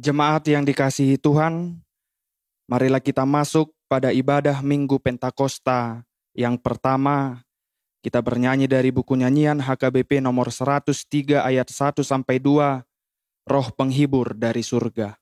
Jemaat yang dikasihi Tuhan, marilah kita masuk pada ibadah Minggu Pentakosta. Yang pertama, kita bernyanyi dari buku nyanyian HKBP nomor 103 ayat 1-2, Roh Penghibur dari Surga.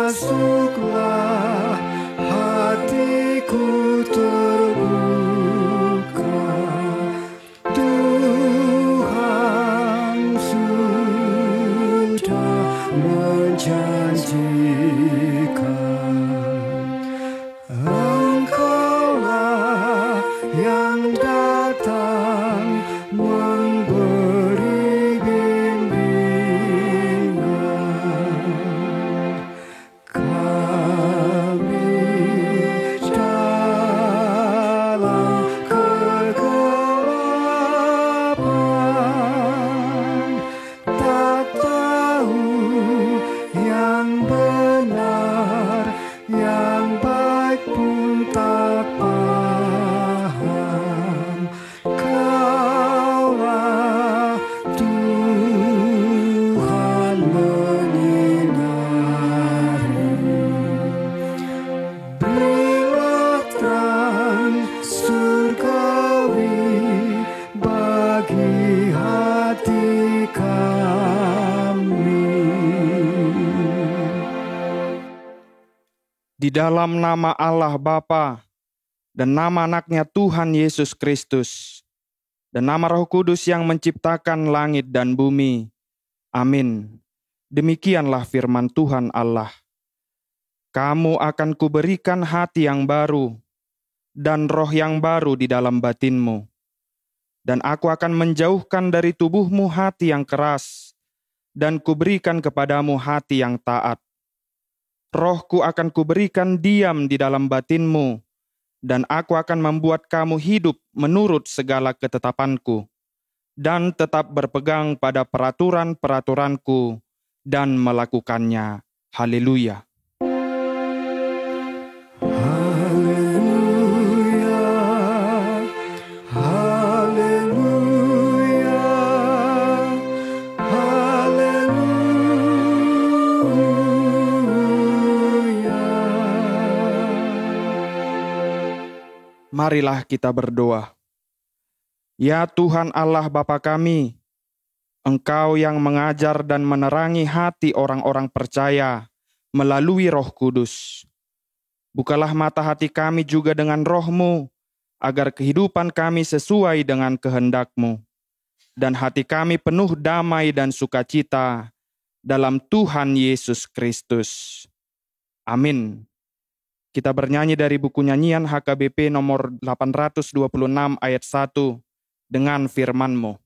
Masuklah, hatiku terbuka. Tuhan sudah menjanjikan, Engkaulah yang datang memberi bimbingan. Kami dalam kegelapan, tak tahu yang benar, yang baik pun tak paham. Kaulah Tuhan menyinari. Berilah terang surgawi bagi hati kami. Di dalam nama Allah Bapa dan nama anaknya Tuhan Yesus Kristus dan nama Roh Kudus yang menciptakan langit dan bumi. Amin. Demikianlah firman Tuhan Allah. Kamu akan kuberikan hati yang baru dan roh yang baru di dalam batinmu. Dan aku akan menjauhkan dari tubuhmu hati yang keras dan kuberikan kepadamu hati yang taat. Rohku akan kuberikan diam di dalam batinmu, dan aku akan membuat kamu hidup menurut segala ketetapanku, dan tetap berpegang pada peraturan-peraturanku, dan melakukannya. Haleluya. Haleluya, haleluya, haleluya. Marilah kita berdoa. Ya Tuhan Allah Bapa kami, Engkau yang mengajar dan menerangi hati orang-orang percaya melalui Roh Kudus. Bukalah mata hati kami juga dengan Roh-Mu, agar kehidupan kami sesuai dengan kehendak-Mu, dan hati kami penuh damai dan sukacita dalam Tuhan Yesus Kristus. Amin. Kita bernyanyi dari buku nyanyian HKBP nomor 826 ayat 1 dengan firman-Mu.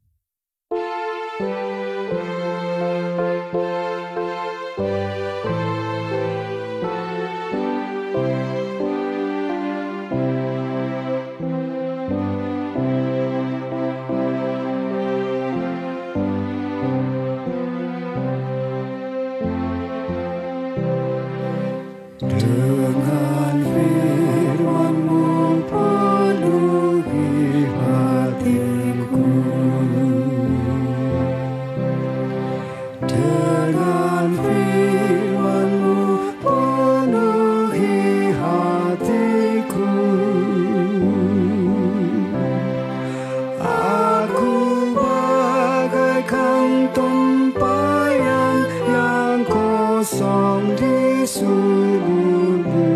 Dengan firman-Mu penuhi hatiku. Dengan firman-Mu penuhi hatiku. Aku bagaikan tempayan yang kosong di suburmu.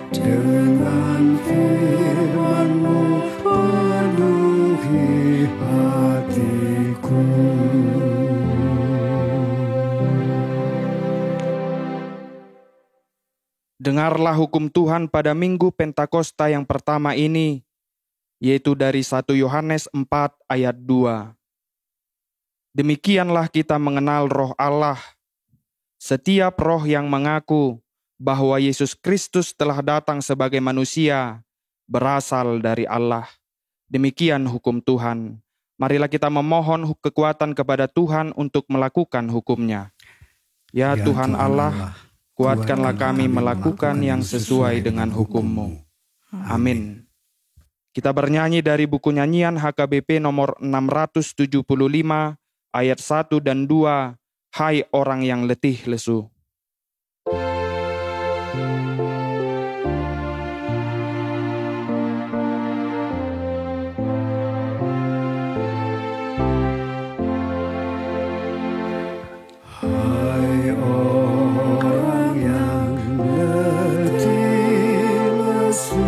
Dengan firman-Mu penuhi hatiku. Dengarlah hukum Tuhan pada Minggu Pentakosta yang pertama ini, yaitu dari 1 Yohanes 4 ayat 2. Demikianlah kita mengenal Roh Allah. Setiap roh yang mengaku bahwa Yesus Kristus telah datang sebagai manusia, berasal dari Allah. Demikian hukum Tuhan. Marilah kita memohon kekuatan kepada Tuhan untuk melakukan hukum-Nya. Ya Tuhan Allah, kuatkanlah kami melakukan yang sesuai dengan hukum-Mu. Amin. Kita bernyanyi dari buku nyanyian HKBP nomor 675 ayat 1 dan 2, Hai orang yang letih lesu. Hai orang yang letih lesu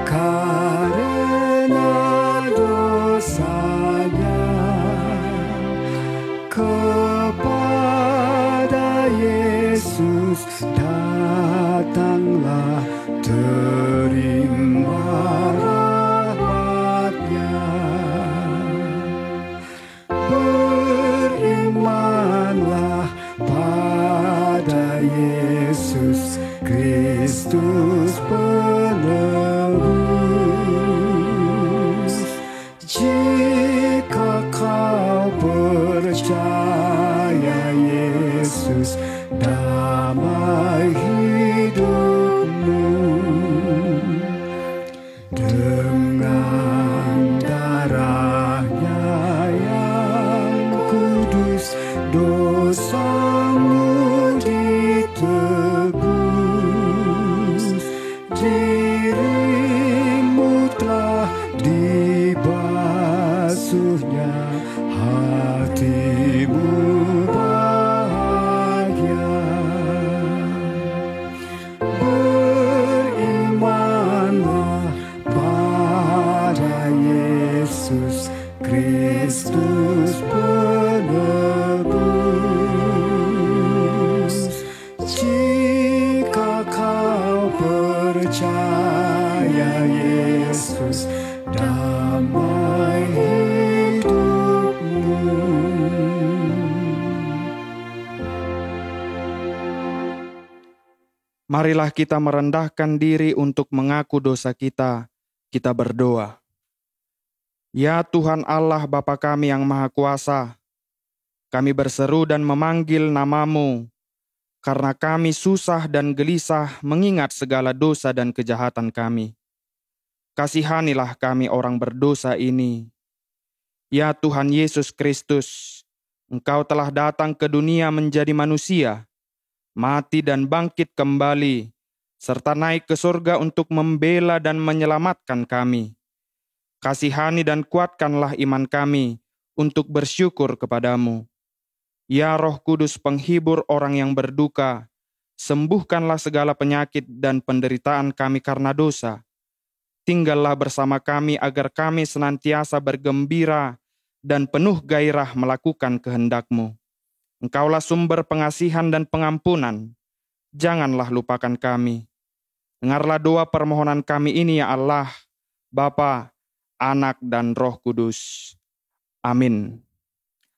karena dosanya, kepada Yesus datanglah, terima rahmat-Nya. Berimanlah pada Yesus Kristus penebus. Jika kau percaya Yesus damai hidupmu, dengan darah-Nya yang kudus dosamu ditebus. Dirimu telah dibasuh-Nya, hatimu bahagia. Berimanlah pada Yesus Kristus penebus. Jika kau percaya Yesus damai hidupmu. Marilah kita merendahkan diri untuk mengaku dosa kita. Kita berdoa. Ya Tuhan Allah Bapa kami yang Maha Kuasa, kami berseru dan memanggil nama-Mu, karena kami susah dan gelisah mengingat segala dosa dan kejahatan kami. Kasihanilah kami orang berdosa ini. Ya Tuhan Yesus Kristus, Engkau telah datang ke dunia menjadi manusia, mati dan bangkit kembali, serta naik ke surga untuk membela dan menyelamatkan kami. Kasihani dan kuatkanlah iman kami untuk bersyukur kepadamu. Ya Roh Kudus penghibur orang yang berduka, sembuhkanlah segala penyakit dan penderitaan kami karena dosa. Tinggallah bersama kami agar kami senantiasa bergembira dan penuh gairah melakukan kehendak-Mu. Engkaulah sumber pengasihan dan pengampunan. Janganlah lupakan kami. Dengarlah doa permohonan kami ini ya Allah, Bapa, Anak dan Roh Kudus. Amin.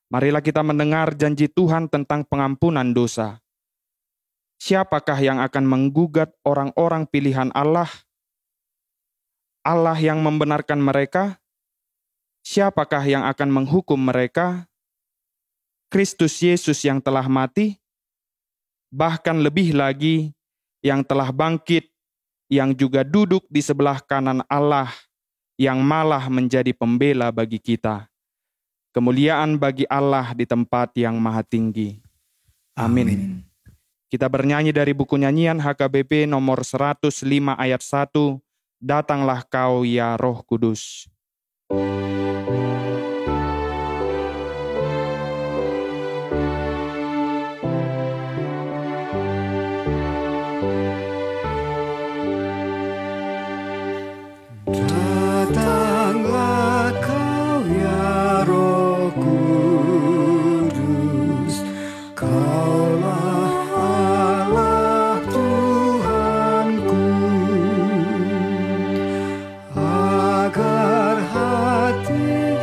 Marilah kita mendengar janji Tuhan tentang pengampunan dosa. Siapakah yang akan menggugat orang-orang pilihan Allah? Allah yang membenarkan mereka? Siapakah yang akan menghukum mereka? Kristus Yesus yang telah mati? Bahkan lebih lagi, yang telah bangkit, yang juga duduk di sebelah kanan Allah, yang malah menjadi pembela bagi kita. Kemuliaan bagi Allah di tempat yang maha tinggi. Amin. Kita bernyanyi dari buku nyanyian HKBP nomor 105 ayat 1, Datanglah Kau ya Roh Kudus. Datanglah Kau ya Roh Kudus, Kaulah Allah Tuhanku, agar hati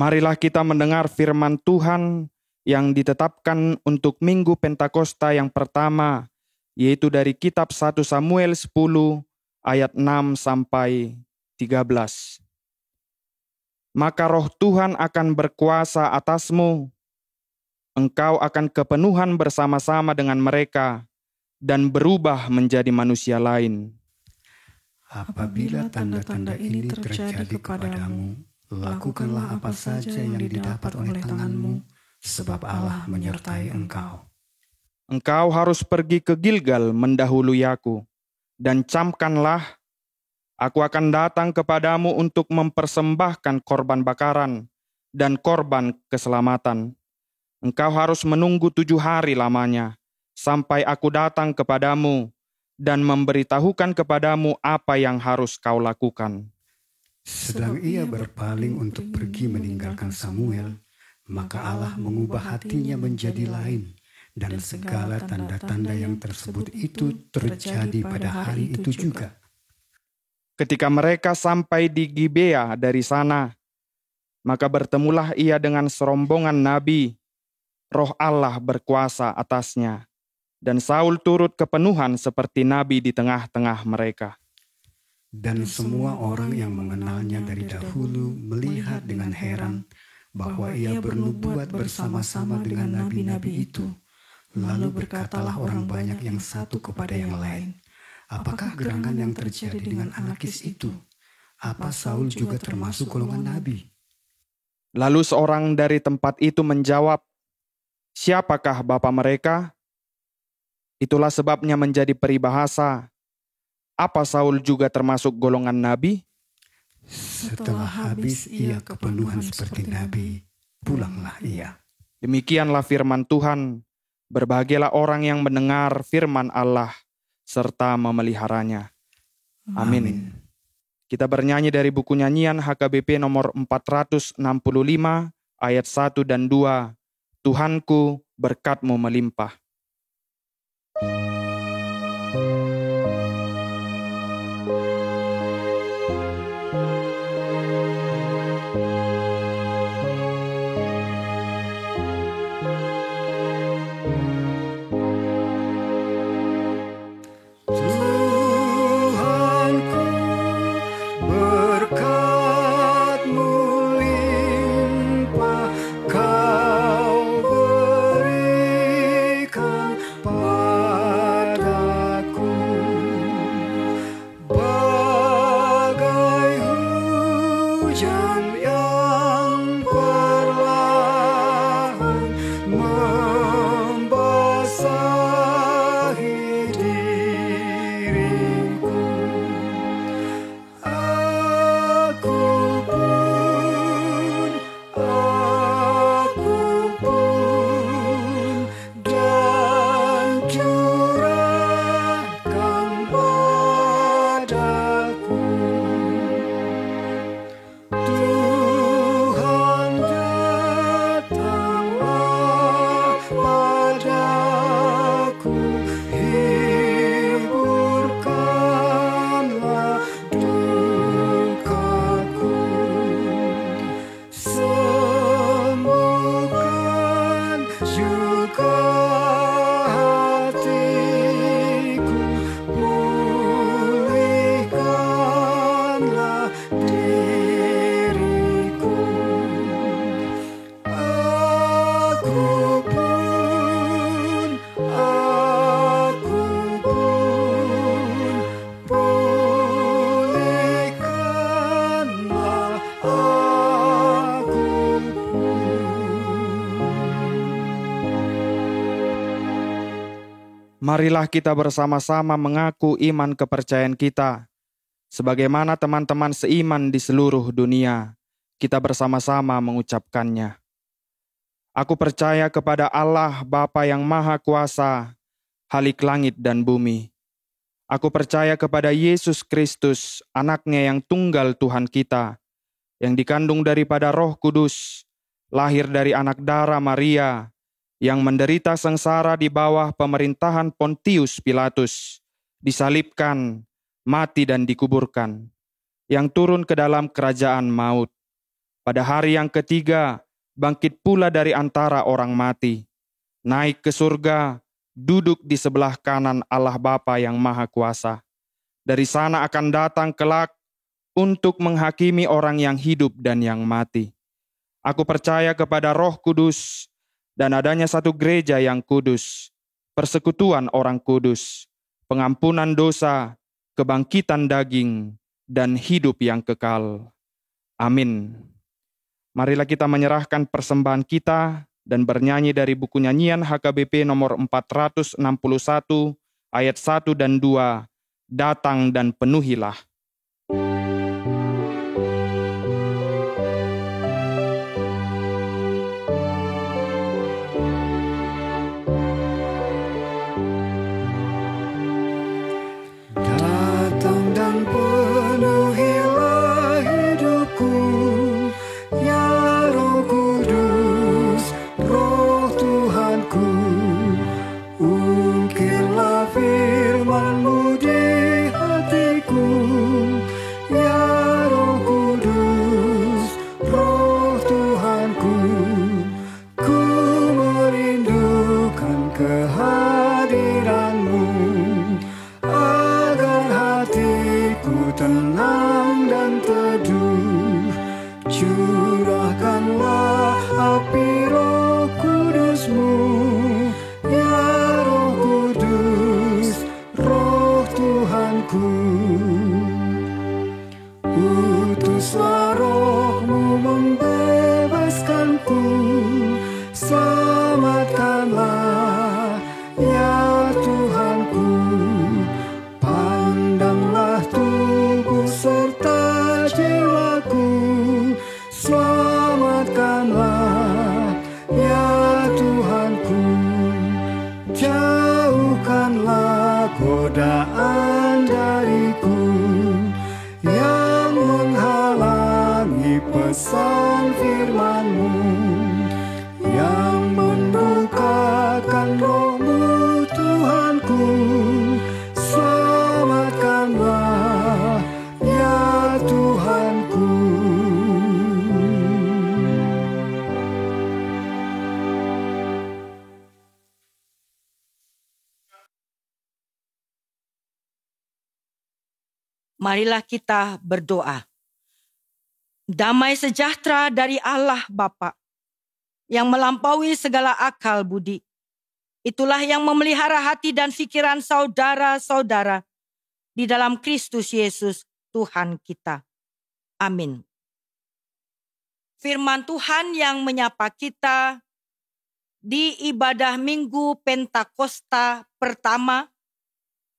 Marilah kita mendengar firman Tuhan yang ditetapkan untuk Minggu Pentakosta yang pertama, yaitu dari kitab 1 Samuel 10 ayat 6 sampai 13. Maka roh Tuhan akan berkuasa atasmu, engkau akan kepenuhan bersama-sama dengan mereka, dan berubah menjadi manusia lain. Apabila tanda-tanda ini terjadi kepadamu, lakukanlah apa saja yang didapat oleh tanganmu, sebab Allah menyertai engkau. Engkau harus pergi ke Gilgal mendahului aku, dan camkanlah, aku akan datang kepadamu untuk mempersembahkan korban bakaran dan korban keselamatan. Engkau harus menunggu 7 hari lamanya, sampai aku datang kepadamu dan memberitahukan kepadamu apa yang harus kau lakukan. Sedang ia berpaling untuk pergi meninggalkan Samuel, maka Allah mengubah hatinya menjadi lain, dan segala tanda-tanda yang tersebut itu terjadi pada hari itu juga. Ketika mereka sampai di Gibea dari sana, maka bertemulah ia dengan serombongan nabi. Roh Allah berkuasa atasnya, dan Saul turut kepenuhan seperti nabi di tengah-tengah mereka. Dan semua orang yang mengenalnya dari dahulu melihat dengan heran bahwa ia bernubuat bersama-sama dengan nabi-nabi itu. Lalu berkatalah orang banyak yang satu kepada yang lain, apakah gerangan yang terjadi dengan anak Kis itu? Apa Saul juga termasuk golongan nabi? Lalu seorang dari tempat itu menjawab, "Siapakah bapa mereka?" Itulah sebabnya menjadi peribahasa, apa Saul juga termasuk golongan nabi? Setelah habis ia kepenuhan seperti nabi, pulanglah ia. Demikianlah firman Tuhan. Berbahagialah orang yang mendengar firman Allah serta memeliharanya. Amin. Kita bernyanyi dari buku nyanyian HKBP nomor 465 ayat 1 dan 2. Tuhanku, berkat-Mu melimpah. Tuhanku, berkat-Mu limpah, Kau berikan padaku, bagai hujan yang perlahan membasahi diriku. Aku pun dan curahkan padaku. Tuhan, datanglah padaku, hiburkanlah dukaku, sembuhkan juga hatiku, pulihkanlah diriku. Aku pun, pulihkanlah aku pun. Marilah kita bersama-sama mengaku iman kepercayaan kita. Sebagaimana teman-teman seiman di seluruh dunia, kita bersama-sama mengucapkannya. Aku percaya kepada Allah Bapa yang Maha Kuasa, Khalik langit dan bumi. Aku percaya kepada Yesus Kristus, anaknya yang tunggal Tuhan kita, yang dikandung daripada Roh Kudus, lahir dari anak darah Maria, yang menderita sengsara di bawah pemerintahan Pontius Pilatus, disalibkan, mati dan dikuburkan, yang turun ke dalam kerajaan maut. Pada hari yang ketiga, bangkit pula dari antara orang mati, naik ke surga, duduk di sebelah kanan Allah Bapa yang Maha Kuasa. Dari sana akan datang kelak untuk menghakimi orang yang hidup dan yang mati. Aku percaya kepada Roh Kudus dan adanya satu gereja yang kudus, persekutuan orang kudus, pengampunan dosa, kebangkitan daging, dan hidup yang kekal. Amin. Marilah kita menyerahkan persembahan kita dan bernyanyi dari buku nyanyian HKBP nomor 461 ayat 1 dan 2, Datang dan penuhilah. Datang dan penuhilah hidupku, ya Roh Kudus, Roh Tuhanku. Ukirlah firman-Mu di hatiku, ya Roh Kudus, Roh Tuhanku. Ku merindukan kehadiran-Mu, agar hatiku tenang dan teduh. Curahkanlah api Roh Kudus-Mu, ya Roh Kudus, Roh Tuhanku. Utuslah Roh-Mu membebaskanku, selamatkanlah, ya Tuhanku. Pandanglah tubuh serta jiwaku, selamatkanlah, ya Tuhanku. Jauhkanlah godaan dariku yang menghalangi pesan firman-Mu, yang membukakan Roh-Mu Tuhanku. Selamatkanlah, ya Tuhanku. Marilah kita berdoa. Damai sejahtera dari Allah Bapa yang melampaui segala akal budi, itulah yang memelihara hati dan pikiran saudara-saudara di dalam Kristus Yesus Tuhan kita. Amin. Firman Tuhan yang menyapa kita di ibadah Minggu Pentakosta pertama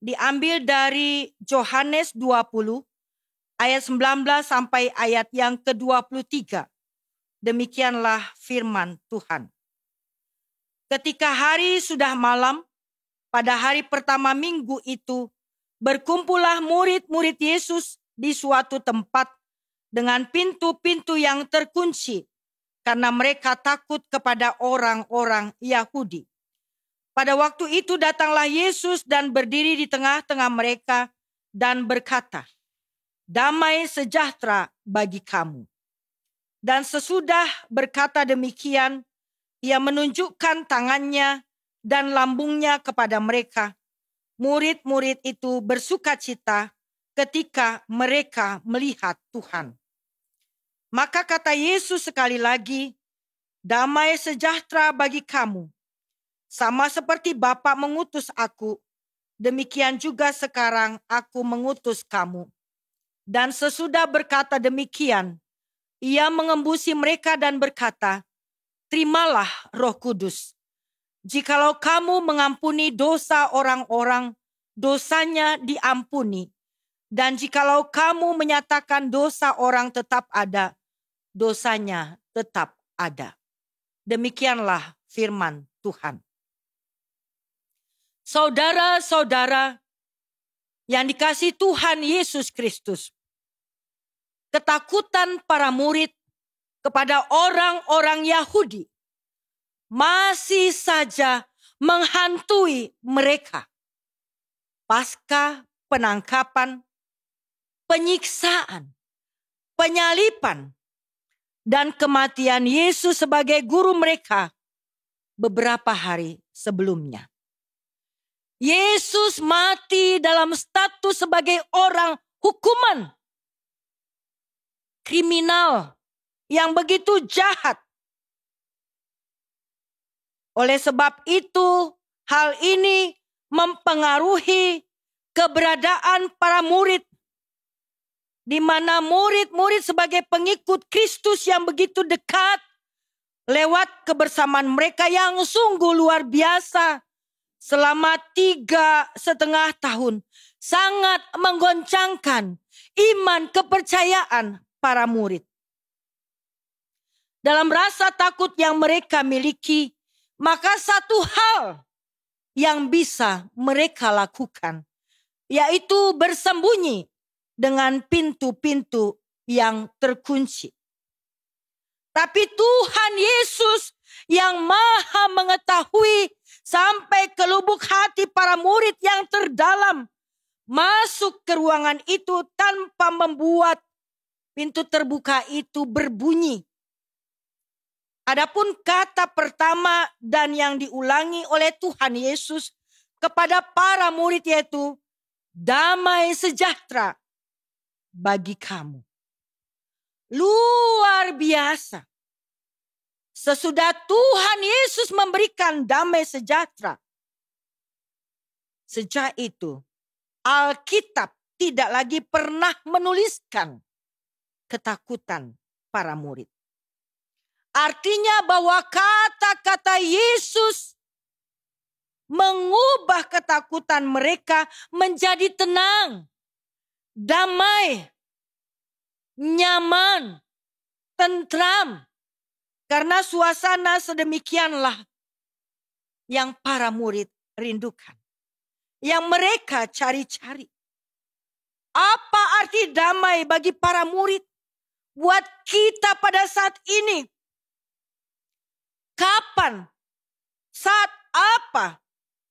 diambil dari Yohanes 20 ayat 19 sampai ayat yang ke-23. Demikianlah firman Tuhan. Ketika hari sudah malam, pada hari pertama minggu itu, berkumpullah murid-murid Yesus di suatu tempat dengan pintu-pintu yang terkunci, karena mereka takut kepada orang-orang Yahudi. Pada waktu itu datanglah Yesus dan berdiri di tengah-tengah mereka dan berkata, "Damai sejahtera bagi kamu." Dan sesudah berkata demikian, ia menunjukkan tangannya dan lambungnya kepada mereka. Murid-murid itu bersukacita ketika mereka melihat Tuhan. Maka kata Yesus sekali lagi, "Damai sejahtera bagi kamu. Sama seperti Bapa mengutus aku, demikian juga sekarang aku mengutus kamu." Dan sesudah berkata demikian, ia mengembusi mereka dan berkata, "Terimalah Roh Kudus. Jikalau kamu mengampuni dosa orang-orang, dosanya diampuni. Dan jikalau kamu menyatakan dosa orang tetap ada, dosanya tetap ada." Demikianlah firman Tuhan. Saudara-saudara yang dikasihi Tuhan Yesus Kristus, ketakutan para murid kepada orang-orang Yahudi masih saja menghantui mereka. Pasca penangkapan, penyiksaan, penyaliban, dan kematian Yesus sebagai guru mereka beberapa hari sebelumnya. Yesus mati dalam status sebagai orang hukuman, kriminal yang begitu jahat. Oleh sebab itu, hal ini mempengaruhi keberadaan para murid, di mana murid-murid sebagai pengikut Kristus yang begitu dekat lewat kebersamaan mereka yang sungguh luar biasa selama 3,5 tahun sangat menggoncangkan iman kepercayaan para murid. Dalam rasa takut yang mereka miliki, maka satu hal yang bisa mereka lakukan, yaitu bersembunyi dengan pintu-pintu yang terkunci. Tapi Tuhan Yesus yang maha mengetahui sampai ke lubuk hati para murid yang terdalam, masuk ke ruangan itu tanpa membuat pintu terbuka itu berbunyi. Adapun kata pertama dan yang diulangi oleh Tuhan Yesus kepada para murid yaitu damai sejahtera bagi kamu. Luar biasa. Sesudah Tuhan Yesus memberikan damai sejahtera, sejak itu Alkitab tidak lagi pernah menuliskan ketakutan para murid. Artinya bahwa kata-kata Yesus mengubah ketakutan mereka menjadi tenang, damai, nyaman, tentram. Karena suasana sedemikianlah yang para murid rindukan, yang mereka cari-cari. Apa arti damai bagi para murid? Buat kita pada saat ini, kapan, saat apa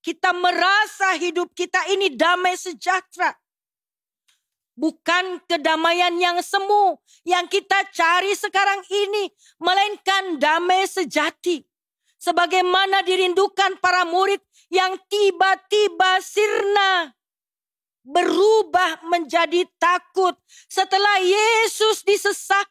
kita merasa hidup kita ini damai sejahtera? Bukan kedamaian yang semu yang kita cari sekarang ini, melainkan damai sejati. Sebagaimana dirindukan para murid yang tiba-tiba sirna, berubah menjadi takut setelah Yesus disesat.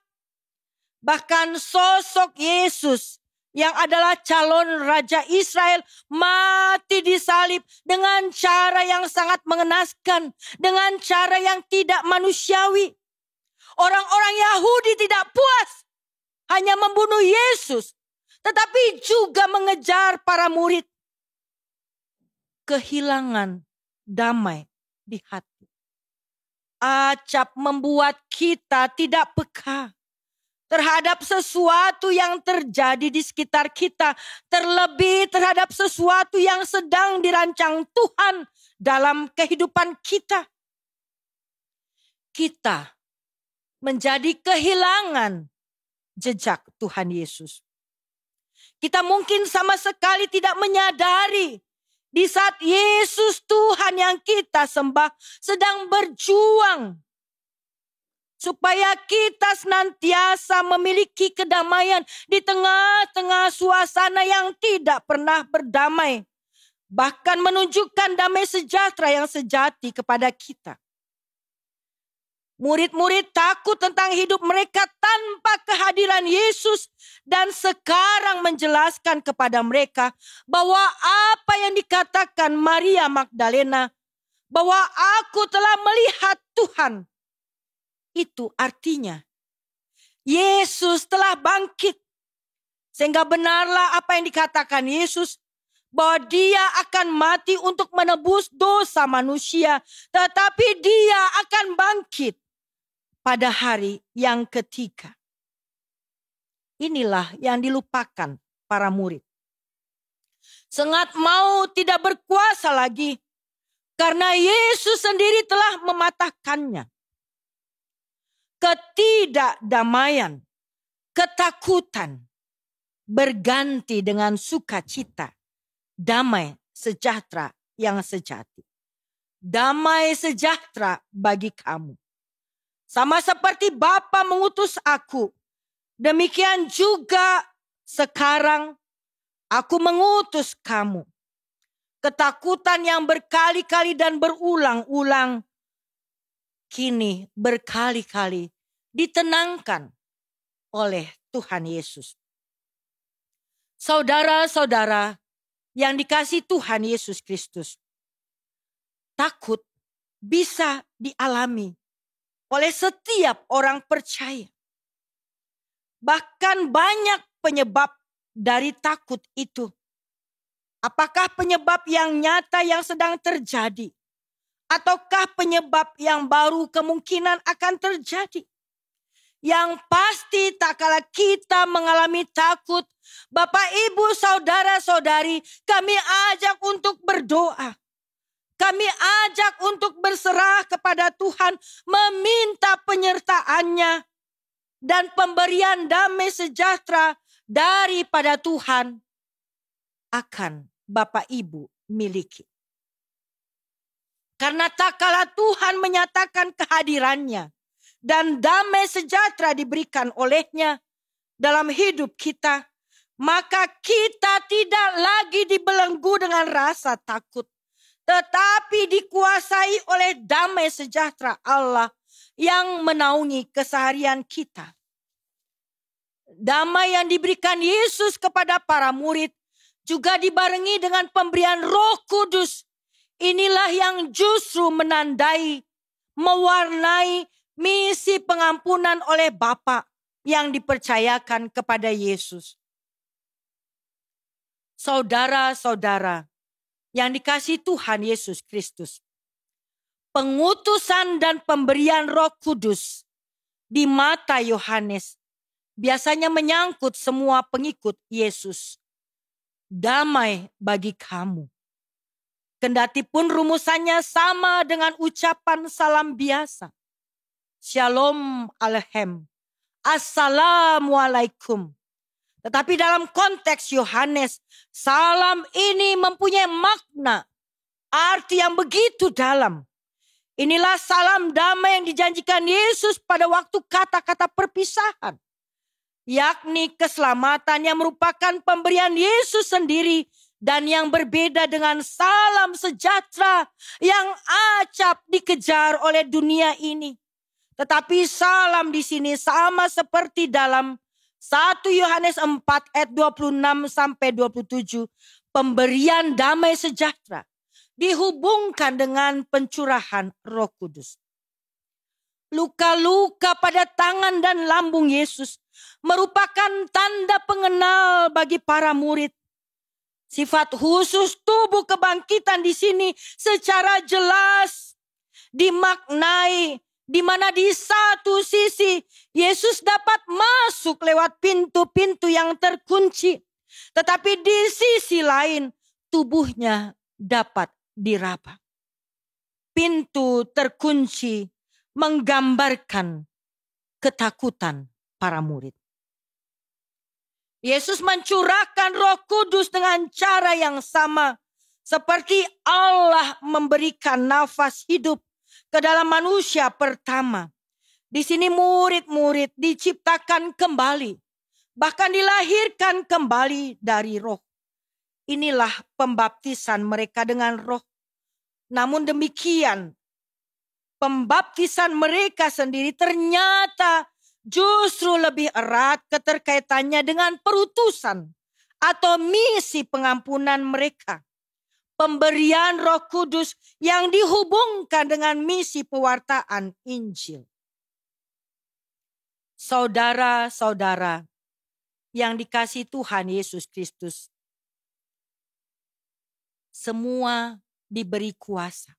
Bahkan sosok Yesus yang adalah calon Raja Israel mati disalib dengan cara yang sangat mengenaskan, dengan cara yang tidak manusiawi. Orang-orang Yahudi tidak puas hanya membunuh Yesus, tetapi juga mengejar para murid. Kehilangan damai di hati. Acap membuat kita tidak peka terhadap sesuatu yang terjadi di sekitar kita, terlebih terhadap sesuatu yang sedang dirancang Tuhan dalam kehidupan kita. Kita menjadi kehilangan jejak Tuhan Yesus. Kita mungkin sama sekali tidak menyadari di saat Yesus Tuhan yang kita sembah sedang berjuang supaya kita senantiasa memiliki kedamaian di tengah-tengah suasana yang tidak pernah berdamai. Bahkan menunjukkan damai sejahtera yang sejati kepada kita. Murid-murid takut tentang hidup mereka tanpa kehadiran Yesus. Dan sekarang menjelaskan kepada mereka bahwa apa yang dikatakan Maria Magdalena, bahwa aku telah melihat Tuhan. Itu artinya Yesus telah bangkit. Sehingga benarlah apa yang dikatakan Yesus, bahwa dia akan mati untuk menebus dosa manusia. Tetapi dia akan bangkit pada hari yang ketiga. Inilah yang dilupakan para murid. Sengat mau tidak berkuasa lagi, karena Yesus sendiri telah mematahkannya. Ketidakdamaian, ketakutan berganti dengan sukacita, damai sejahtera yang sejati. Damai sejahtera bagi kamu. Sama seperti Bapa mengutus aku, Demikian juga sekarang aku mengutus kamu. Ketakutan yang berkali-kali dan berulang-ulang kini berkali-kali ditenangkan oleh Tuhan Yesus. Saudara-saudara yang dikasihi Tuhan Yesus Kristus, takut bisa dialami oleh setiap orang percaya. Bahkan banyak penyebab dari takut itu. Apakah penyebab yang nyata yang sedang terjadi? Ataukah penyebab yang baru kemungkinan akan terjadi? Yang pasti tak kala kita mengalami takut, Bapak, Ibu, Saudara-saudari, kami ajak untuk berdoa. Kami ajak untuk berserah kepada Tuhan, meminta penyertaan-Nya dan pemberian damai sejahtera daripada Tuhan akan Bapak Ibu miliki. Karena tak kala Tuhan menyatakan kehadirannya dan damai sejahtera diberikan olehnya dalam hidup kita, maka kita tidak lagi dibelenggu dengan rasa takut, tetapi dikuasai oleh damai sejahtera Allah yang menaungi keseharian kita. Damai yang diberikan Yesus kepada para murid juga dibarengi dengan pemberian Roh Kudus. Inilah yang justru menandai, mewarnai misi pengampunan oleh Bapa yang dipercayakan kepada Yesus. Saudara-saudara yang dikasihi Tuhan Yesus Kristus, pengutusan dan pemberian Roh Kudus di mata Yohanes biasanya menyangkut semua pengikut Yesus. Damai bagi kamu. Kendati pun rumusannya sama dengan ucapan salam biasa. Shalom Aleichem. Assalamualaikum. Tetapi dalam konteks Yohanes, salam ini mempunyai makna, arti yang begitu dalam. Inilah salam damai yang dijanjikan Yesus pada waktu kata-kata perpisahan. Yakni keselamatan yang merupakan pemberian Yesus sendiri dan yang berbeda dengan salam sejahtera yang acap dikejar oleh dunia ini. Tetapi salam di sini sama seperti dalam 1 Yohanes 4 ayat 26 sampai 27. Pemberian damai sejahtera dihubungkan dengan pencurahan Roh Kudus. Luka-luka pada tangan dan lambung Yesus merupakan tanda pengenal bagi para murid. Sifat khusus tubuh kebangkitan di sini secara jelas dimaknai, di mana di satu sisi Yesus dapat masuk lewat pintu-pintu yang terkunci, tetapi di sisi lain tubuhnya dapat diraba. Pintu terkunci menggambarkan ketakutan para murid. Yesus mencurahkan Roh Kudus dengan cara yang sama seperti Allah memberikan nafas hidup ke dalam manusia pertama. Di sini murid-murid diciptakan kembali, bahkan dilahirkan kembali dari Roh. Inilah pembaptisan mereka dengan Roh. Namun demikian, pembaptisan mereka sendiri ternyata justru lebih erat keterkaitannya dengan perutusan atau misi pengampunan mereka. Pemberian Roh Kudus yang dihubungkan dengan misi pewartaan Injil. Saudara-saudara yang dikasihi Tuhan Yesus Kristus, semua diberi kuasa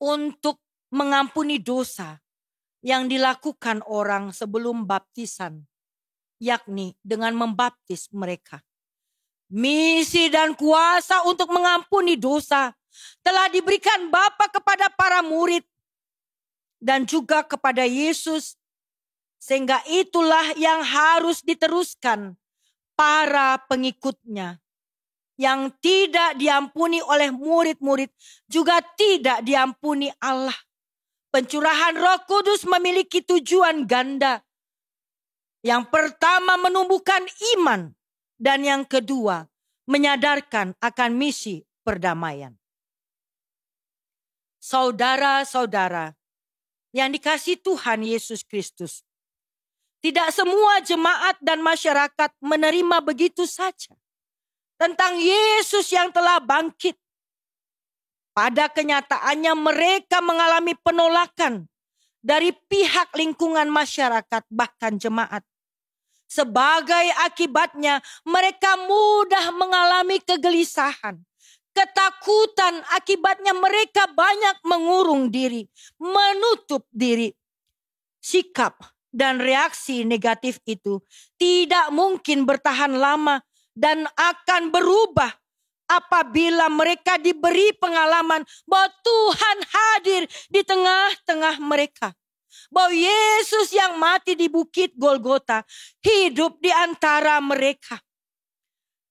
untuk mengampuni dosa yang dilakukan orang sebelum baptisan, yakni dengan membaptis mereka. Misi dan kuasa untuk mengampuni dosa telah diberikan Bapa kepada para murid dan juga kepada Yesus, sehingga itulah yang harus diteruskan para pengikutnya. Yang tidak diampuni oleh murid-murid juga tidak diampuni Allah. Pencurahan Roh Kudus memiliki tujuan ganda. Yang pertama menumbuhkan iman, dan yang kedua menyadarkan akan misi perdamaian. Saudara-saudara yang dikasihi Tuhan Yesus Kristus, tidak semua jemaat dan masyarakat menerima begitu saja tentang Yesus yang telah bangkit. Pada kenyataannya mereka mengalami penolakan dari pihak lingkungan masyarakat bahkan jemaat. Sebagai akibatnya mereka mudah mengalami kegelisahan, ketakutan. Akibatnya mereka banyak mengurung diri, menutup diri. Sikap dan reaksi negatif itu tidak mungkin bertahan lama dan akan berubah apabila mereka diberi pengalaman bahwa Tuhan hadir di tengah-tengah mereka. Bahwa Yesus yang mati di bukit Golgota hidup di antara mereka.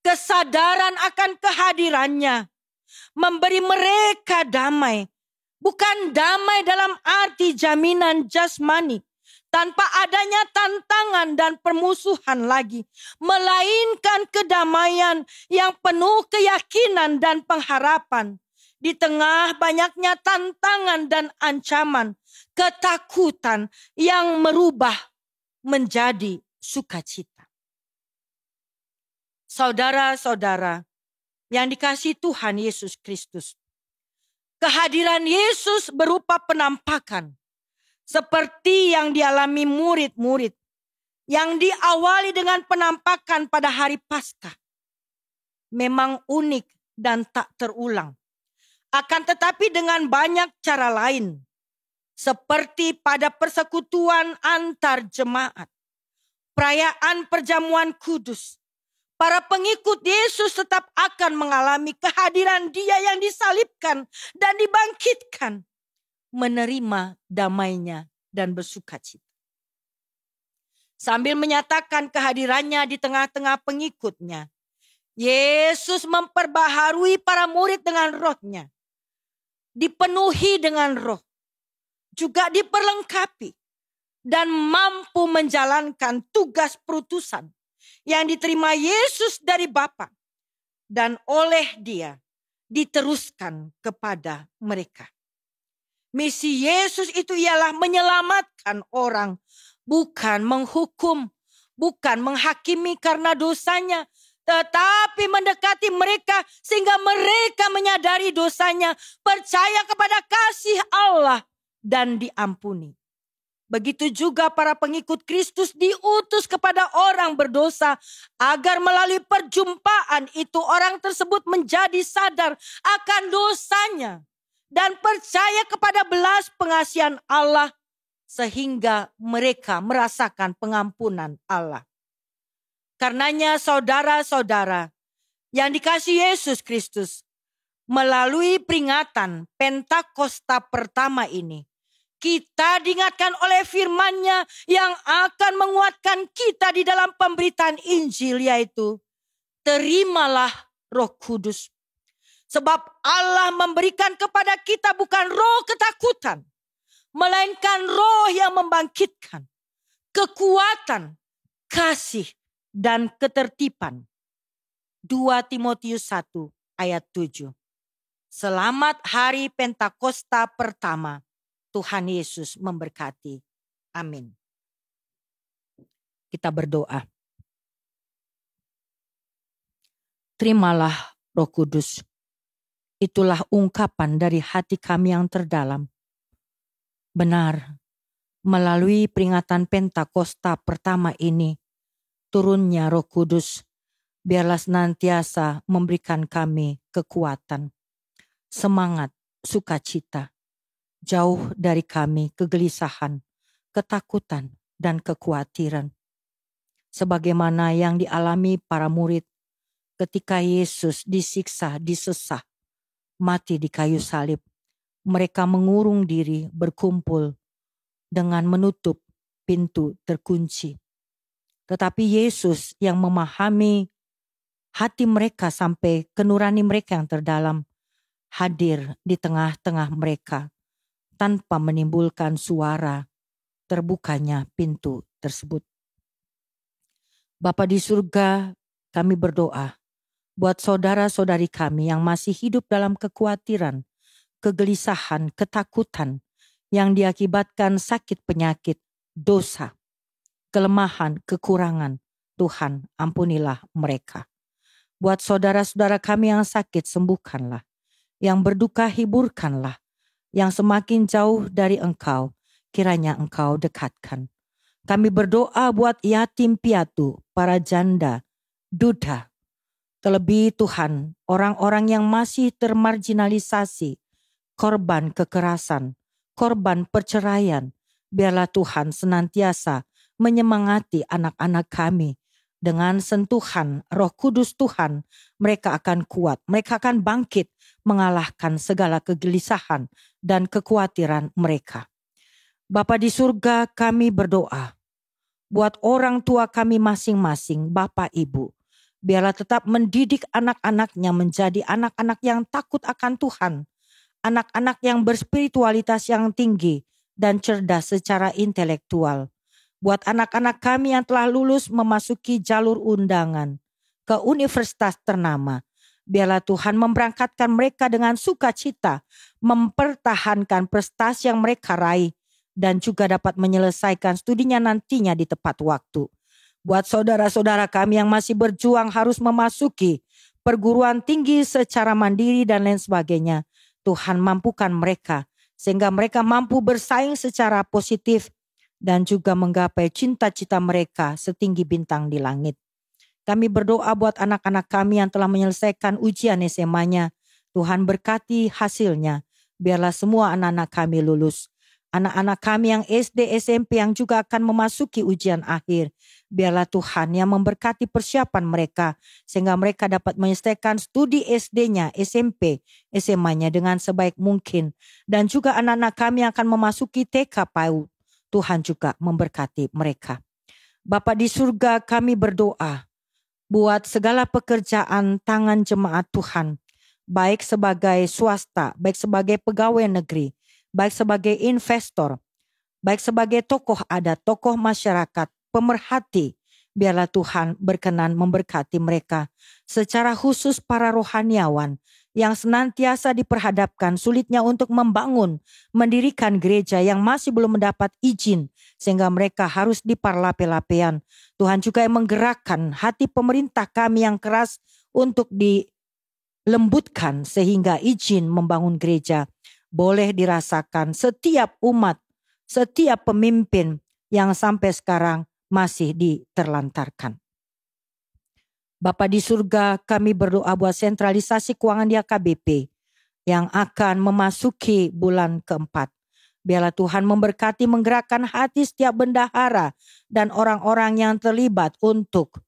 Kesadaran akan kehadirannya memberi mereka damai. Bukan damai dalam arti jaminan jasmani, tanpa adanya tantangan dan permusuhan lagi, melainkan kedamaian yang penuh keyakinan dan pengharapan. Di tengah banyaknya tantangan dan ancaman, ketakutan yang merubah menjadi sukacita. Saudara-saudara yang dikasihi Tuhan Yesus Kristus, kehadiran Yesus berupa penampakan seperti yang dialami murid-murid yang diawali dengan penampakan pada hari Paskah. Memang unik dan tak terulang. Akan tetapi dengan banyak cara lain. Seperti pada persekutuan antar jemaat, perayaan perjamuan kudus, para pengikut Yesus tetap akan mengalami kehadiran Dia yang disalibkan dan dibangkitkan, menerima damainya dan bersukacita. Sambil menyatakan kehadirannya di tengah-tengah pengikutnya, Yesus memperbaharui para murid dengan rohnya, dipenuhi dengan roh, juga diperlengkapi dan mampu menjalankan tugas perutusan yang diterima Yesus dari Bapa dan oleh Dia diteruskan kepada mereka. Misi Yesus itu ialah menyelamatkan orang, bukan menghukum, bukan menghakimi karena dosanya, tetapi mendekati mereka sehingga mereka menyadari dosanya, percaya kepada kasih Allah dan diampuni. Begitu juga para pengikut Kristus diutus kepada orang berdosa agar melalui perjumpaan itu orang tersebut menjadi sadar akan dosanya dan percaya kepada belas pengasihan Allah sehingga mereka merasakan pengampunan Allah. Karenanya saudara-saudara yang dikasihi Yesus Kristus, melalui peringatan Pentakosta pertama ini, kita diingatkan oleh firman-Nya yang akan menguatkan kita di dalam pemberitaan Injil, yaitu terimalah Roh Kudus. Sebab Allah memberikan kepada kita bukan roh ketakutan, melainkan roh yang membangkitkan, kekuatan, kasih, dan ketertiban. 2 Timotius 1 ayat 7. Selamat hari Pentakosta pertama. Tuhan Yesus memberkati. Amin. Kita berdoa. Terimalah Roh Kudus. Itulah ungkapan dari hati kami yang terdalam. Benar, melalui peringatan Pentakosta pertama ini, turunnya Roh Kudus, biarlah senantiasa memberikan kami kekuatan, semangat, sukacita, jauh dari kami kegelisahan, ketakutan, dan kekhawatiran. Sebagaimana yang dialami para murid ketika Yesus disiksa, disesah, mati di kayu salib. Mereka mengurung diri, berkumpul dengan menutup pintu terkunci. Tetapi Yesus yang memahami hati mereka sampai ke nurani mereka yang terdalam, hadir di tengah-tengah mereka tanpa menimbulkan suara terbukanya pintu tersebut. Bapa di surga, kami berdoa buat saudara-saudari kami yang masih hidup dalam kekhawatiran, kegelisahan, ketakutan yang diakibatkan sakit penyakit, dosa, kelemahan, kekurangan. Tuhan, ampunilah mereka. Buat saudara-saudara kami yang sakit, sembuhkanlah. Yang berduka, hiburkanlah. Yang semakin jauh dari Engkau, kiranya Engkau dekatkan. Kami berdoa buat yatim piatu, para janda, duda. Terlebih Tuhan, orang-orang yang masih termarginalisasi, korban kekerasan, korban perceraian. Biarlah Tuhan senantiasa menyemangati anak-anak kami. Dengan sentuhan Roh Kudus Tuhan, mereka akan kuat, mereka akan bangkit mengalahkan segala kegelisahan dan kekhawatiran mereka. Bapa di surga, kami berdoa buat orang tua kami masing-masing, Bapak Ibu. Biarlah tetap mendidik anak-anaknya menjadi anak-anak yang takut akan Tuhan. Anak-anak yang berspiritualitas yang tinggi dan cerdas secara intelektual. Buat anak-anak kami yang telah lulus memasuki jalur undangan ke universitas ternama. Biarlah Tuhan memberangkatkan mereka dengan sukacita, mempertahankan prestasi yang mereka raih, dan juga dapat menyelesaikan studinya nantinya di tepat waktu. Buat saudara-saudara kami yang masih berjuang harus memasuki perguruan tinggi secara mandiri dan lain sebagainya. Tuhan mampukan mereka sehingga mereka mampu bersaing secara positif dan juga menggapai cita-cita mereka setinggi bintang di langit. Kami berdoa buat anak-anak kami yang telah menyelesaikan ujian SMA-nya. Tuhan berkati hasilnya. Biarlah semua anak-anak kami lulus. Anak-anak kami yang SD, SMP yang juga akan memasuki ujian akhir. Biarlah Tuhan yang memberkati persiapan mereka. Sehingga mereka dapat menyelesaikan studi SD-nya, SMP, SMA-nya dengan sebaik mungkin. Dan juga anak-anak kami yang akan memasuki TK PAUD. Tuhan juga memberkati mereka. Bapa di surga, kami berdoa buat segala pekerjaan tangan jemaat Tuhan. Baik sebagai swasta, baik sebagai pegawai negeri, baik sebagai investor, baik sebagai tokoh adat, tokoh masyarakat, pemerhati. Biarlah Tuhan berkenan memberkati mereka. Secara khusus para rohaniawan yang senantiasa diperhadapkan sulitnya untuk membangun, mendirikan gereja yang masih belum mendapat izin. Sehingga mereka harus diparlape-lapean. Tuhan juga yang menggerakkan hati pemerintah kami yang keras untuk dilembutkan sehingga izin membangun gereja boleh dirasakan setiap umat, setiap pemimpin yang sampai sekarang masih diterlantarkan. Bapa di surga, kami berdoa buat sentralisasi keuangan di AKBP yang akan memasuki bulan keempat. Biarlah Tuhan memberkati, menggerakkan hati setiap bendahara dan orang-orang yang terlibat untuk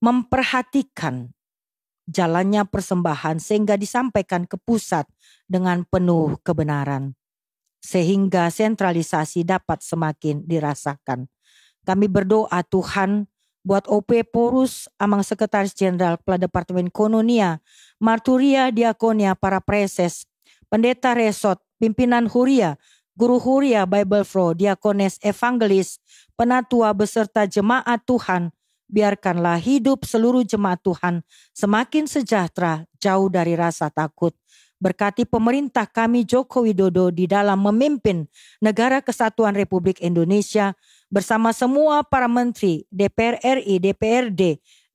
memperhatikan jalannya persembahan sehingga disampaikan ke pusat dengan penuh kebenaran. Sehingga sentralisasi dapat semakin dirasakan. Kami berdoa Tuhan buat OP Porus, Amang Sekretaris Jenderal Kepala Departemen Kononia, Marturia Diakonia, para preses, pendeta resort, pimpinan Huria, guru Huria Bible Flow, diakones evangelis, penatua beserta jemaat Tuhan. Biarkanlah hidup seluruh jemaat Tuhan semakin sejahtera, jauh dari rasa takut. Berkati pemerintah kami Joko Widodo di dalam memimpin Negara Kesatuan Republik Indonesia bersama semua para menteri, DPR RI, DPRD,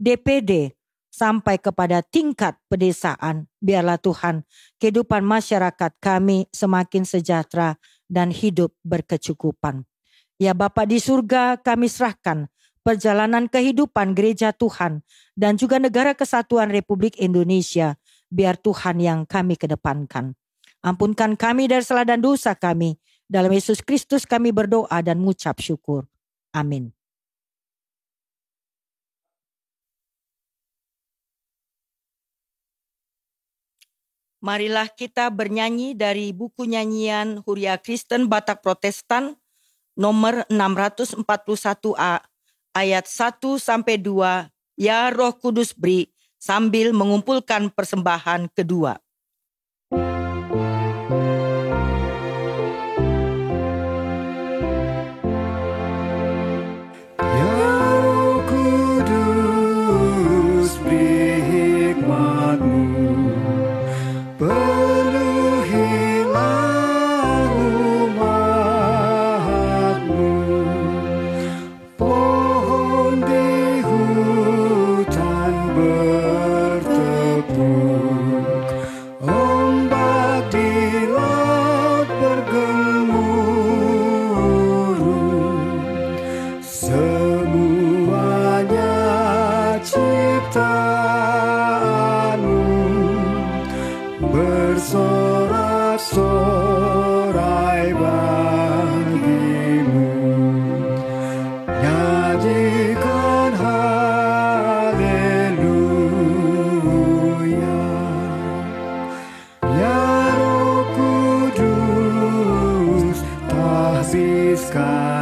DPD, sampai kepada tingkat pedesaan. Biarlah Tuhan kehidupan masyarakat kami semakin sejahtera dan hidup berkecukupan. Ya Bapa di surga, kami serahkan perjalanan kehidupan gereja Tuhan dan juga Negara Kesatuan Republik Indonesia. Biar Tuhan yang kami kedepankan. Ampunkan kami dari salah dan dosa kami. Dalam Yesus Kristus kami berdoa dan mengucap syukur. Amin. Marilah kita bernyanyi dari buku nyanyian Huria Kristen Batak Protestan nomor 641A ayat 1-2. Ya Roh Kudus beri, sambil mengumpulkan persembahan kedua. Ya Roh Kudus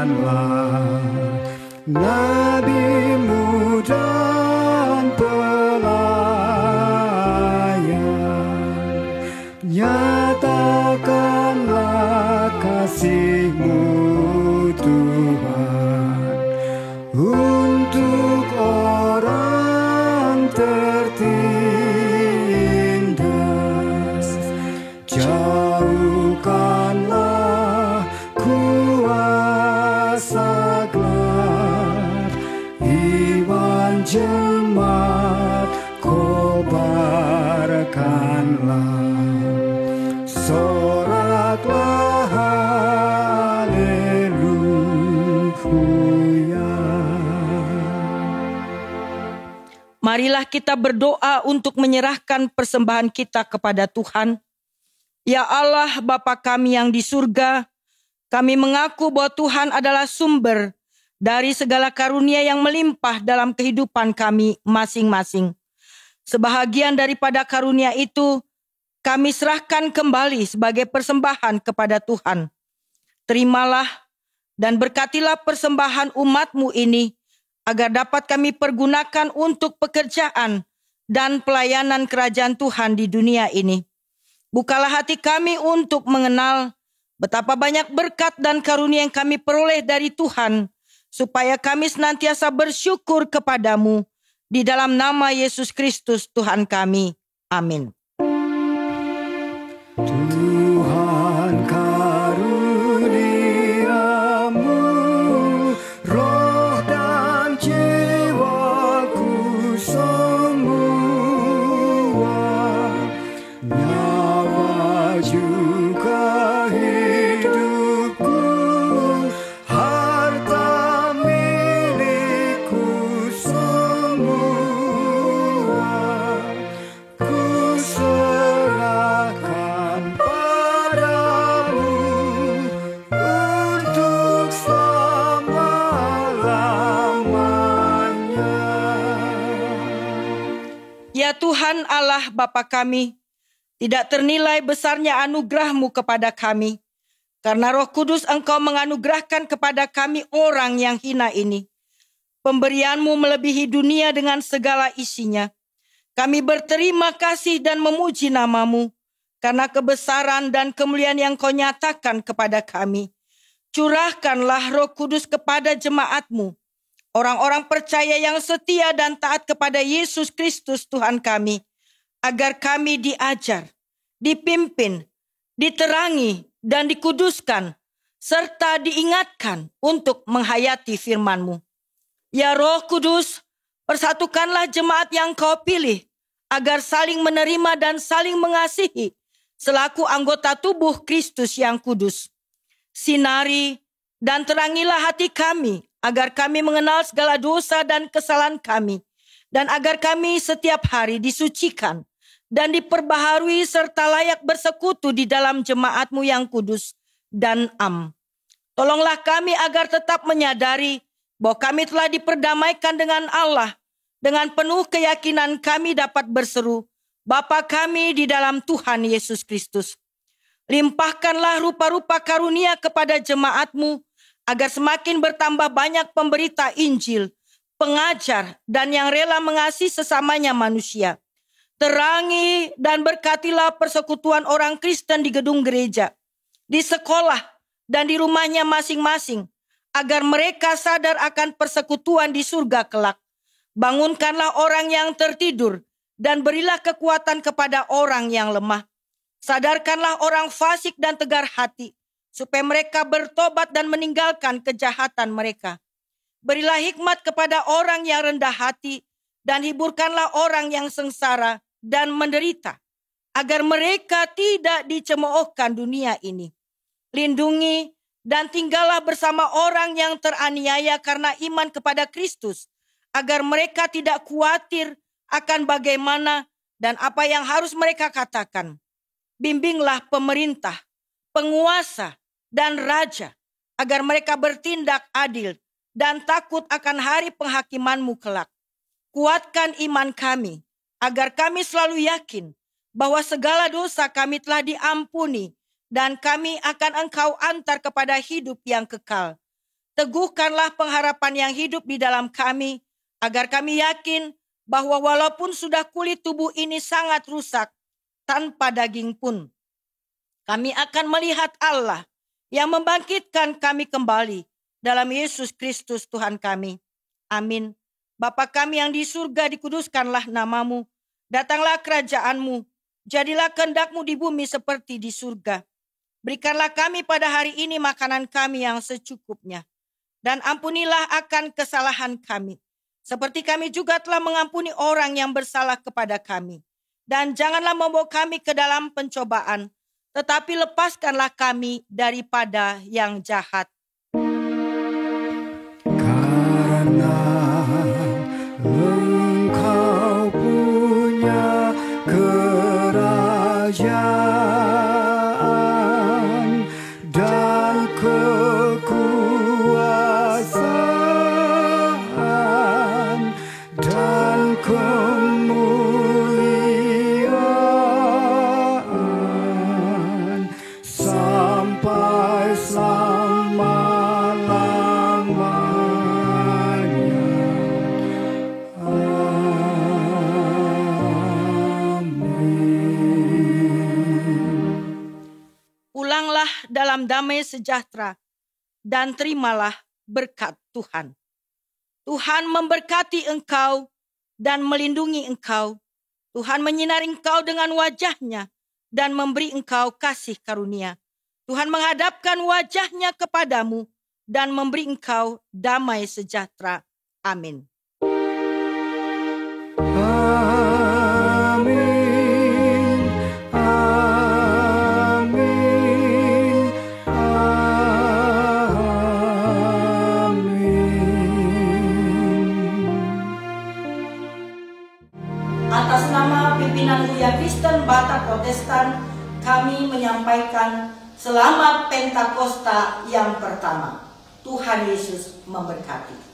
Nyatakanlah nabi-Mu dan pelayan, nyatakanlah kasih-Mu Tuhan untuk orang tertindas. Jauhkanlah kuasa gelap iman jemaat, kobarkanlah soraklah haleluya. Marilah kita berdoa untuk menyerahkan persembahan kita kepada Tuhan. Ya Allah, Bapa kami yang di surga, kami mengaku bahwa Tuhan adalah sumber dari segala karunia yang melimpah dalam kehidupan kami masing-masing. Sebahagian daripada karunia itu, kami serahkan kembali sebagai persembahan kepada Tuhan. Terimalah dan berkatilah persembahan umat-Mu ini, agar dapat kami pergunakan untuk pekerjaan dan pelayanan kerajaan Tuhan di dunia ini. Bukalah hati kami untuk mengenal betapa banyak berkat dan karunia yang kami peroleh dari Tuhan, supaya kami senantiasa bersyukur kepadamu. Di dalam nama Yesus Kristus Tuhan kami. Amin. Tuhan karuniamu, roh dan jiwaku semua, nyawa juga hidupku, harta milikku semua, ku serahkan padamu untuk selama-lamanya. Ya Tuhan Allah Bapa kami, tidak ternilai besarnya anugerah-Mu kepada kami. Karena Roh Kudus Engkau menganugerahkan kepada kami orang yang hina ini. Pemberian-Mu melebihi dunia dengan segala isinya. Kami berterima kasih dan memuji nama-Mu, karena kebesaran dan kemuliaan yang Kau nyatakan kepada kami. Curahkanlah Roh Kudus kepada jemaat-Mu, orang-orang percaya yang setia dan taat kepada Yesus Kristus Tuhan kami, agar kami diajar, dipimpin, diterangi, dan dikuduskan, serta diingatkan untuk menghayati firman-Mu. Ya Roh Kudus, persatukanlah jemaat yang Kau pilih, agar saling menerima dan saling mengasihi, selaku anggota tubuh Kristus yang kudus. Sinari dan terangilah hati kami, agar kami mengenal segala dosa dan kesalahan kami, dan agar kami setiap hari disucikan dan diperbaharui serta layak bersekutu di dalam jemaat-Mu yang kudus dan am. Tolonglah kami agar tetap menyadari bahwa kami telah diperdamaikan dengan Allah. Dengan penuh keyakinan kami dapat berseru, Bapa kami di dalam Tuhan Yesus Kristus. Limpahkanlah rupa-rupa karunia kepada jemaat-Mu, agar semakin bertambah banyak pemberita Injil, pengajar, dan yang rela mengasihi sesamanya manusia. Terangi dan berkatilah persekutuan orang Kristen di gedung gereja, di sekolah, dan di rumahnya masing-masing, agar mereka sadar akan persekutuan di surga kelak. Bangunkanlah orang yang tertidur, dan berilah kekuatan kepada orang yang lemah. Sadarkanlah orang fasik dan tegar hati, supaya mereka bertobat dan meninggalkan kejahatan mereka. Berilah hikmat kepada orang yang rendah hati, dan hiburkanlah orang yang sengsara dan menderita, agar mereka tidak dicemoohkan dunia ini. Lindungi dan tinggallah bersama orang yang teraniaya karena iman kepada Kristus, agar mereka tidak khawatir akan bagaimana dan apa yang harus mereka katakan. Bimbinglah pemerintah, penguasa, dan raja, agar mereka bertindak adil dan takut akan hari penghakiman-Mu kelak. Kuatkan iman kami, agar kami selalu yakin bahwa segala dosa kami telah diampuni dan kami akan Engkau antar kepada hidup yang kekal. Teguhkanlah pengharapan yang hidup di dalam kami, agar kami yakin bahwa walaupun sudah kulit tubuh ini sangat rusak, tanpa daging pun, kami akan melihat Allah yang membangkitkan kami kembali dalam Yesus Kristus Tuhan kami. Amin. Bapa kami yang di surga, dikuduskanlah namamu. Datanglah kerajaanmu. Jadilah kehendak-Mu di bumi seperti di surga. Berikanlah kami pada hari ini makanan kami yang secukupnya. Dan ampunilah akan kesalahan kami, seperti kami juga telah mengampuni orang yang bersalah kepada kami. Dan janganlah membawa kami ke dalam pencobaan, tetapi lepaskanlah kami daripada yang jahat. Karena Engkau punya kerajaan dan kekuasaan dan kemuliaan sampai selama-lamanya. Pulanglah dalam damai sejahtera dan terimalah berkat Tuhan. Tuhan memberkati engkau dan melindungi engkau. Tuhan menyinari engkau dengan wajah-Nya dan memberi engkau kasih karunia. Tuhan menghadapkan wajah-Nya kepadamu dan memberi engkau damai sejahtera. Amin. Amin, amin, amin. Atas nama pimpinan Gereja Kristen Batak Protestan, kami menyampaikan selamat Pentakosta yang pertama. Tuhan Yesus memberkati.